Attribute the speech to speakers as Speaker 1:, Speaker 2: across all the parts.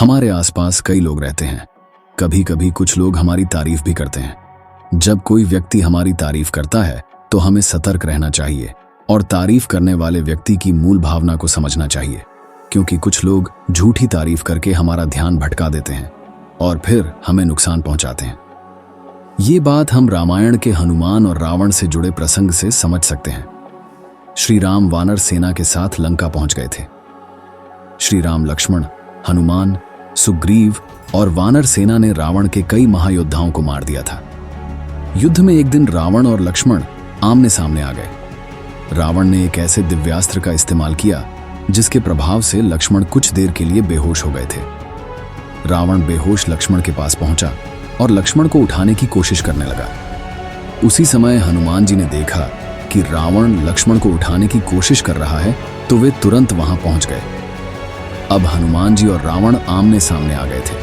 Speaker 1: हमारे आसपास कई लोग रहते हैं। कभी कभी कुछ लोग हमारी तारीफ भी करते हैं। जब कोई व्यक्ति हमारी तारीफ करता है तो हमें सतर्क रहना चाहिए और तारीफ करने वाले व्यक्ति की मूल भावना को समझना चाहिए, क्योंकि कुछ लोग झूठी तारीफ करके हमारा ध्यान भटका देते हैं और फिर हमें नुकसान पहुंचाते हैं। ये बात हम रामायण के हनुमान और रावण से जुड़े प्रसंग से समझ सकते हैं। श्री राम वानर सेना के साथ लंका पहुंच गए थे। श्री राम, लक्ष्मण, हनुमान, सुग्रीव और वानर सेना ने रावण के कई महायोद्धाओं को मार दिया था। युद्ध में एक दिन रावण और लक्ष्मण आमने सामने आ गए। रावण ने एक ऐसे दिव्यास्त्र का इस्तेमाल किया जिसके प्रभाव से लक्ष्मण कुछ देर के लिए बेहोश हो गए थे। रावण बेहोश लक्ष्मण के पास पहुंचा और लक्ष्मण को उठाने की कोशिश करने लगा। उसी समय हनुमान जी ने देखा कि रावण लक्ष्मण को उठाने की कोशिश कर रहा है, तो वे तुरंत वहां पहुंच गए। अब हनुमान जी और रावण आमने सामने आ गए थे।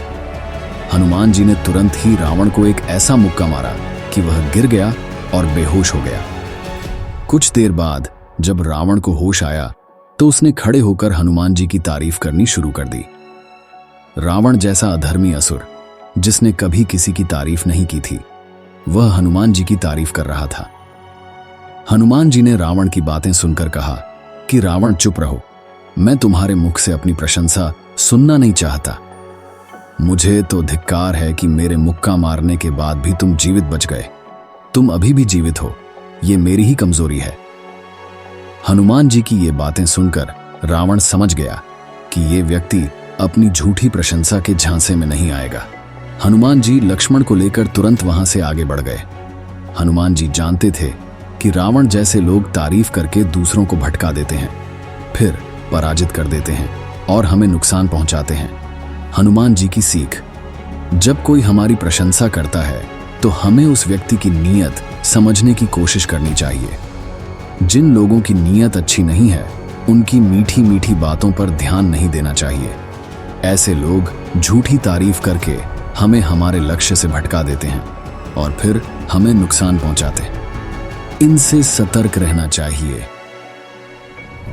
Speaker 1: हनुमान जी ने तुरंत ही रावण को एक ऐसा मुक्का मारा कि वह गिर गया और बेहोश हो गया। कुछ देर बाद जब रावण को होश आया तो उसने खड़े होकर हनुमान जी की तारीफ करनी शुरू कर दी। रावण जैसा अधर्मी असुर जिसने कभी किसी की तारीफ नहीं की थी, वह हनुमान जी की तारीफ कर रहा था। हनुमान जी ने रावण की बातें सुनकर कहा कि रावण, चुप रहो, मैं तुम्हारे मुख से अपनी प्रशंसा सुनना नहीं चाहता। मुझे तो धिक्कार है कि मेरे मुक्का मारने के बाद भी तुम जीवित बच गए। तुम अभी भी जीवित हो, ये मेरी ही कमजोरी है। हनुमान जी की ये बातें सुनकर रावण समझ गया कि ये व्यक्ति अपनी झूठी प्रशंसा के झांसे में नहीं आएगा। हनुमान जी लक्ष्मण को लेकर तुरंत वहां से आगे बढ़ गए। हनुमान जी जानते थे कि रावण जैसे लोग तारीफ करके दूसरों को भटका देते हैं, फिर पराजित कर देते हैं और हमें नुकसान पहुंचाते हैं। हनुमान जी की सीख: जब कोई हमारी प्रशंसा करता है तो हमें उस व्यक्ति की नीयत समझने की कोशिश करनी चाहिए। जिन लोगों की नीयत अच्छी नहीं है, उनकी मीठी मीठी बातों पर ध्यान नहीं देना चाहिए। ऐसे लोग झूठी तारीफ करके हमें हमारे लक्ष्य से भटका देते हैं और फिर हमें नुकसान पहुंचाते हैं। इनसे सतर्क रहना चाहिए।